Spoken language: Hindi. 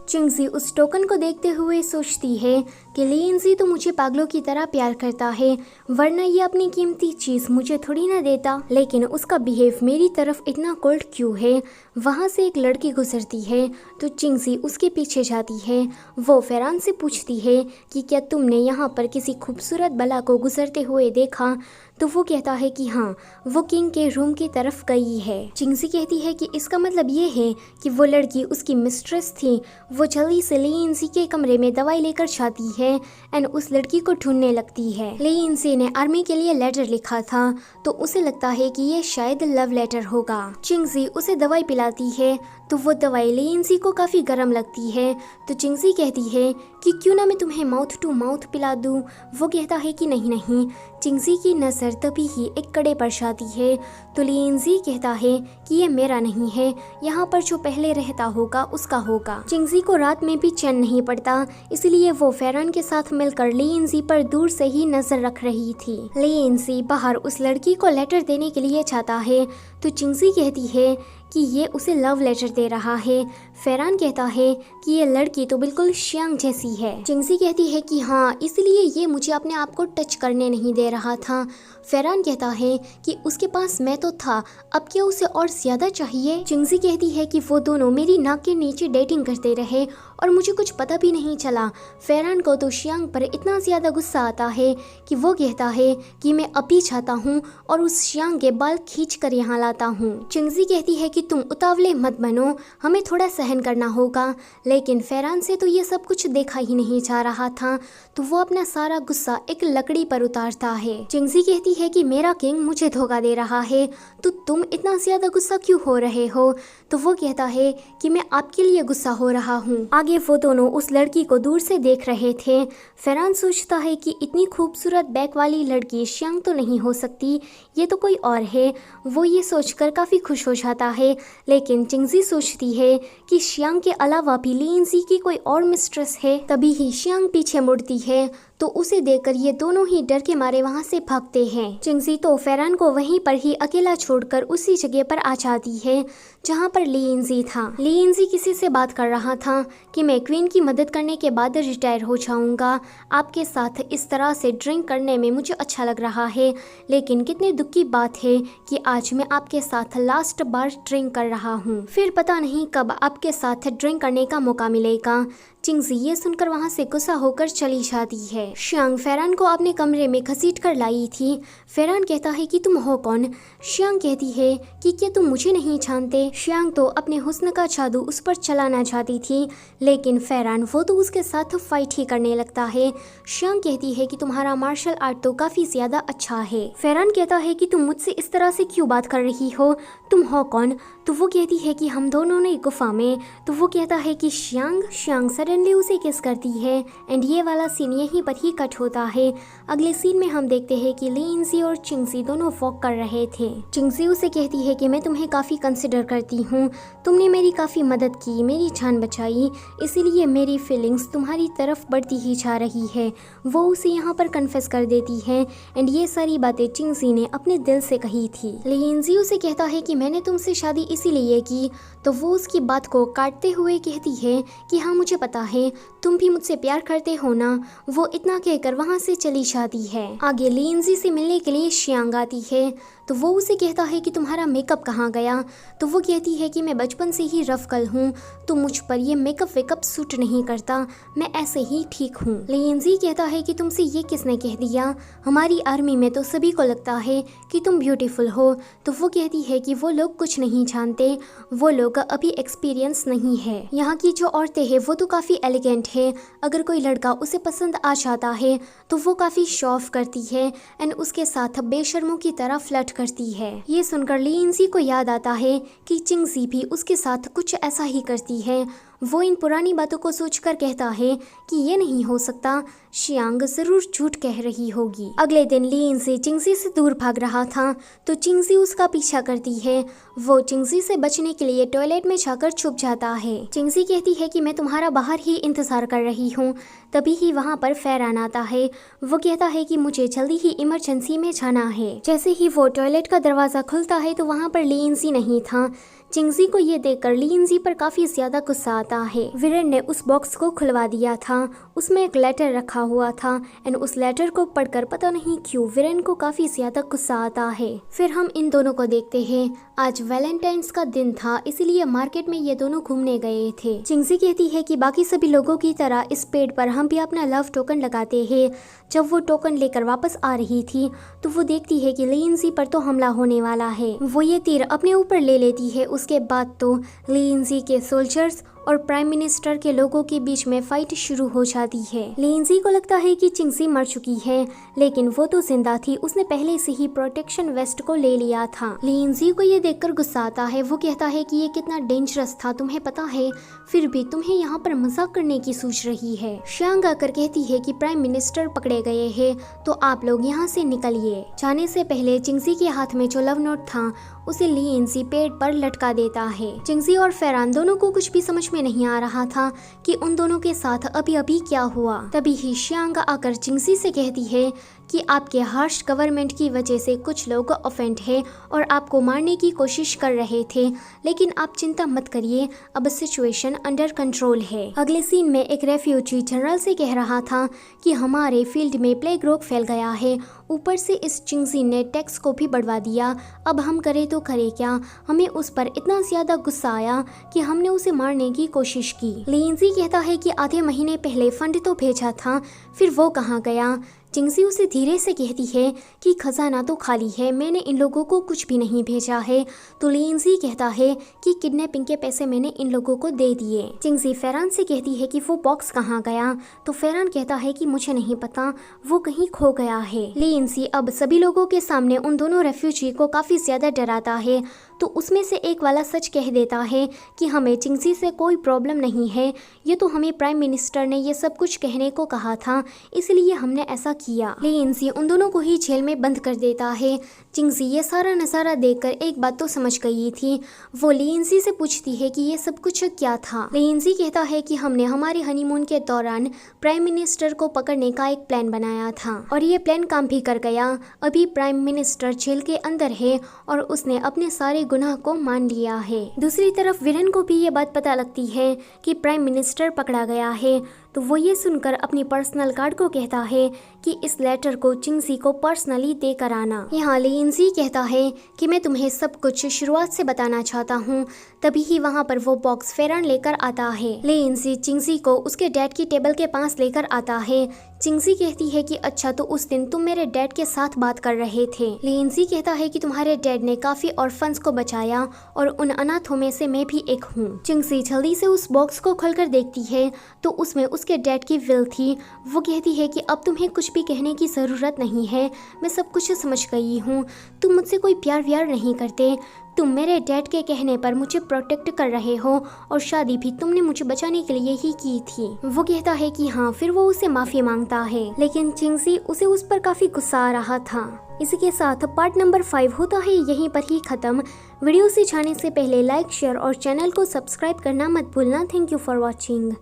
चिंगजी उस टोकन को देखते हुए सोचती है कि लिएनजी तो मुझे पागलों की तरह प्यार करता है, वरना ये अपनी कीमती चीज मुझे थोड़ी ना देता। लेकिन उसका बिहेव मेरी तरफ इतना कोल्ड क्यों है। वहाँ से एक लड़की गुजरती है तो चिंगजी उसके पीछे जाती है। वो फेरान से पूछती है कि क्या तुमने यहाँ पर किसी खूबसूरत बला को गुजरते हुए देखा। तो वो कहता है कि हाँ, वो किंग के रूम की तरफ गई है। चिंगजी कहती है कि इसका मतलब ये है कि वो लड़की उसकी मिस्ट्रेस थी। वो जल्दी से लिएनजी के कमरे में दवाई लेकर जाती है एंड उस लड़की को ढूंढने लगती है। लिएनजी ने आर्मी के लिए लेटर लिखा था तो उसे लगता है कि ये शायद लव लेटर होगा। चिंगजी उसे दवाई पिलाती है तो वो दवाई लिएनजी को काफी गर्म लगती है। तो चिंगजी कहती है कि क्यों ना मैं तुम्हें माउथ टू माउथ पिला दूं। वो कहता है कि नहीं नहीं। चिंगजी की नजर तभी ही एक कड़े पर जाती है तो लिएनजी कहता है कि ये मेरा नहीं है, यहाँ पर जो पहले रहता होगा उसका होगा। चिंगजी को रात में भी चैन नहीं पड़ता, इसलिए वो फेरान के साथ मिलकर लिएनजी पर दूर से ही नजर रख रही थी। लिएनजी बाहर उस लड़की को लेटर देने के लिए जाता है तो चिंगजी कहती है कि ये उसे लव लेटर दे रहा है। फेरान कहता है कि ये लड़की तो बिल्कुल शियांग जैसी है। चिंगजी कहती है कि हाँ, इसलिए ये मुझे अपने आप को टच करने नहीं दे रहा था। फेरान कहता है कि उसके पास मैं तो था, अब क्या उसे और ज्यादा चाहिए। चिंगजी कहती है कि वो दोनों मेरी नाक के नीचे डेटिंग करते रहे और मुझे कुछ पता भी नहीं चला। फेरान को तो शियांग पर इतना ज्यादा गुस्सा आता है कि वो कहता है कि मैं अभी चाहता हूँ और उस शियांग के बाल खींच कर यहाँ लाता हूँ। चिंगजी कहती है कि तुम उतावले मत बनो, हमें थोड़ा सहन करना होगा। लेकिन फेरान से तो ये सब कुछ देखा ही नहीं जा रहा था तो वो अपना सारा गुस्सा एक लकड़ी पर उतारता है। चिंगजी कहती है कि मेरा किंग मुझे धोखा दे रहा है तो तुम इतना ज्यादा गुस्सा क्यों हो रहे हो। तो वो कहता है कि मैं आपके लिए गुस्सा हो रहा हूँ। आगे वो दोनों उस लड़की को दूर से देख रहे थे। फेरान सोचता है कि इतनी खूबसूरत बैक वाली लड़की शियांग तो नहीं हो सकती, ये तो कोई और है। वो ये सोचकर काफी खुश हो जाता है। लेकिन चिंगजी सोचती है कि शियांग के अलावा भी लिएनजी की कोई और मिस्ट्रेस है। तभी ही शियांग पीछे मुड़ती है तो उसे देखकर ये दोनों ही डर के मारे वहाँ से भागते हैं। चिंगजी तो फेरान को वहीं पर ही अकेला छोड़कर उसी जगह पर आ जाती है जहाँ पर लिएनजी था। लिएनजी किसी से बात कर रहा था कि मैं क्वीन की मदद करने के बाद रिटायर हो जाऊंगा। आपके साथ इस तरह से ड्रिंक करने में मुझे अच्छा लग रहा है, लेकिन कितने दुख की बात है कि आज मैं आपके साथ लास्ट बार ड्रिंक कर रहा हूँ, फिर पता नहीं कब आपके साथ ड्रिंक करने का मौका मिलेगा। चिंगजी ये सुनकर वहाँ से गुस्सा होकर चली जाती है। शियांग फेरान को अपने कमरे में घसीट कर लाई थी। फेरान कहता है कि तुम हो कौन। शियांग कहती है कि क्या तुम मुझे नहीं जानते। शियांग तो अपने हुस्न का जादू उस पर चलाना चाहती थी, लेकिन फेरान वो तो उसके साथ फाइट ही करने लगता है। शियांग कहती है कि तुम्हारा मार्शल आर्ट तो काफी ज्यादा अच्छा है। फेरान कहता है कि तुम मुझसे इस तरह से क्यों बात कर रही हो, तुम हो कौन। तो वो कहती है कि हम दोनों ने गुफा में। तो वो कहता है कि शियांग सडनली उसे किस करती है एंड ये वाला सीन यहीं पर ही कट होता है। अगले सीन में हम देखते हैं कि लिएनजी और चिंगजी दोनों वॉक कर रहे थे। चिंगजी उसे कहती है कि मैं तुम्हें काफी कंसिडर करती हूँ, तुमने मेरी काफी मदद की, मेरी जान बचाई, इसीलिए मेरी फीलिंग्स तुम्हारी तरफ बढ़ती ही जा रही है। वो उसे यहाँ पर कन्फेस कर देती है एंड ये सारी बातें चिंगजी ने अपने दिल से कही थी। लिएनजी उसे कहता है कि मैंने तुमसे शादी इसीलिए की। तो वो उसकी बात को काटते हुए कहती है कि हाँ मुझे पता है, तुम भी मुझसे प्यार करते हो ना। वो इतना कहकर वहाँ से चली जाती है। आगे लिएनजी से मिलने के लिए शियांग आती है तो वो उसे कहता है कि तुम्हारा मेकअप कहाँ गया। तो वो कहती है कि मैं बचपन से ही रफ गर्ल हूँ, तो मुझ पर ये मेकअप वेकअप सूट नहीं करता, मैं ऐसे ही ठीक हूँ। लिएनजी कहता है कि तुमसे ये किसने कह दिया, हमारी आर्मी में तो सभी को लगता है कि तुम ब्यूटीफुल हो। तो वो कहती है कि वो लोग कुछ नहीं जानते, वो लोग अभी एक्सपीरियंस नहीं है। यहाँ की जो औरतें हैं वो तो काफ़ी एलिगेंट है, अगर कोई लड़का उसे पसंद आ जाता है तो वो काफ़ी शो ऑफ करती है एंड उसके साथ बेशर्मों की तरह फ्लर्ट करती है। ये सुनकर लिएनजी को याद आता है कि चिंगजी भी उसके साथ कुछ ऐसा ही करती है। वो इन पुरानी बातों को सोचकर कहता है कि ये नहीं हो सकता, शियांग जरूर झूठ कह रही होगी। अगले दिन लिएनजी चिंगजी से दूर भाग रहा था तो चिंगजी उसका पीछा करती है। वो चिंगजी से बचने के लिए टॉयलेट में जाकर छुप जाता है। चिंगजी कहती है कि मैं तुम्हारा बाहर ही इंतजार कर रही हूँ। तभी ही वहाँ पर फेरान आता है। वो कहता है कि मुझे जल्दी ही इमरजेंसी में जाना है। जैसे ही वो टॉयलेट का दरवाजा खुलता है तो वहाँ पर लिएनजी नहीं था। चिंगजी को ये देखकर लिंजी पर काफी ज्यादा गुस्सा आता है। वीरेन ने उस बॉक्स को खुलवा दिया था, उसमें एक लेटर रखा हुआ था एंड उस लेटर को पढ़कर पता नहीं क्यों वीरेन को काफी ज्यादा गुस्सा आता है। फिर हम इन दोनों को देखते हैं। आज वैलेंटाइंस का दिन था, इसीलिए मार्केट में ये दोनों घूमने गए थे। चिंगजी कहती है कि बाकी सभी लोगों की तरह इस पेड़ पर हम भी अपना लव टोकन लगाते हैं। जब वो टोकन लेकर वापस आ रही थी तो वो देखती है कि लिंजी पर तो हमला होने वाला है। वो ये तीर अपने ऊपर ले लेती है। उसके बाद तो लिंजी के सोल्जर्स और प्राइम मिनिस्टर के लोगों के बीच में फाइट शुरू हो जाती है। लिंजी को लगता है कि चिंगजी मर चुकी है, लेकिन वो तो जिंदा थी, उसने पहले से ही प्रोटेक्शन वेस्ट को ले लिया था। लिंजी को ये देखकर गुस्सा आता है। वो कहता है कि ये कितना डेंजरस था तुम्हें पता है, फिर भी तुम्हें यहाँ पर मजाक करने की सोच रही है। शांग आकर कहती है कि प्राइम मिनिस्टर पकड़े गए हैं तो आप लोग यहाँ से निकलिए। जाने से पहले चिंगजी के हाथ में जो लव नोट था उसे लिंजी पेड़ पर लटका देता है। चिंगजी और फेरान दोनों को कुछ भी समझ में नहीं आ रहा था कि उन दोनों के साथ अभी अभी क्या हुआ। तभी ही शांग आकर चिंगजी से कहती है कि आपके हार्श गवर्नमेंट की वजह से कुछ लोग ऑफेंड है और आपको मारने की कोशिश कर रहे थे, लेकिन आप चिंता मत करिए, अब सिचुएशन अंडर कंट्रोल है। अगले सीन में एक रेफ्यूजी जनरल से कह रहा था कि हमारे फील्ड में प्लेग रोग फैल गया है, ऊपर से इस चिंगजी ने टैक्स को भी बढ़वा दिया, अब हम करें तो करें क्या। हमें उस पर इतना ज्यादा गुस्सा आया कि हमने उसे मारने की कोशिश की। लिंजी कहता है कि आधे महीने पहले फंड तो भेजा था, फिर वो कहाँ गया। चिंगजी उसे धीरे से कहती है कि खजाना तो खाली है, मैंने इन लोगों को कुछ भी नहीं भेजा है। तो लिंजी कहता है कि किडनैपिंग के पैसे मैंने इन लोगों को दे दिए। चिंगजी फेरान से कहती है कि वो बॉक्स कहाँ गया, तो फेरान कहता है कि मुझे नहीं पता, वो कहीं खो गया है। लिंजी अब सभी लोगों के सामने उन दोनों रेफ्यूजी को काफी ज्यादा डराता है, तो उसमें से एक वाला सच कह देता है कि हमें चिंगजी से कोई प्रॉब्लम नहीं है, ये तो हमें प्राइम मिनिस्टर ने ये सब कुछ कहने को कहा था, इसलिए हमने ऐसा किया। लिंजी उन दोनों को ही जेल में बंद कर देता है। चिंगजी ये सारा नज़ारा देखकर एक बात तो समझ गई थी। वो लिंजी से पूछती है कि ये सब कुछ क्या था। लिंजी कहता है कि हमने हमारे हनीमून के दौरान प्राइम मिनिस्टर को पकड़ने का एक प्लान बनाया था और ये प्लान काम भी कर गया। अभी प्राइम मिनिस्टर जेल के अंदर है और उसने अपने सारे गुनाह को मान लिया है। दूसरी तरफ वीरेन को भी ये बात पता लगती है कि प्राइम मिनिस्टर पकड़ा गया है, तो वो ये सुनकर अपनी पर्सनल गार्ड को कहता है कि इस लेटर को चिंगजी को पर्सनली देकर आना। यहाँ लिंजी कहता है कि मैं तुम्हें सब कुछ शुरुआत से बताना चाहता हूँ। तभी ही वहाँ पर वो बॉक्स फेरान लेकर आता है। लिंजी चिंगजी को उसके डैड की टेबल के पास लेकर आता है। चिंगजी कहती है कि अच्छा, तो उस दिन तुम मेरे डैड के साथ बात कर रहे थे। लिंजी कहता है कि तुम्हारे डैड ने काफी ऑर्फन्स को बचाया और उन अनाथों में से मैं भी एक हूँ। चिंगजी जल्दी से उस बॉक्स को खोलकर देखती है तो उसमें उसके डैड की विल थी। वो कहती है कि अब तुम्हें कुछ भी कहने की जरूरत नहीं है, मैं सब कुछ समझ गई हूँ, तुम मुझसे कोई प्यार व्यार नहीं करते, तुम मेरे डैड के कहने पर मुझे प्रोटेक्ट कर रहे हो और शादी भी तुमने मुझे बचाने के लिए ही की थी। वो कहता है कि हाँ, फिर वो उसे माफी मांगता है, लेकिन चिंगजी उसे उस पर काफी गुस्सा आ रहा था। इसी के साथ पार्ट नंबर 5 होता है यहीं पर ही खत्म। वीडियो से जाने से पहले लाइक, शेयर और चैनल को सब्सक्राइब करना मत भूलना। Thank you for watching.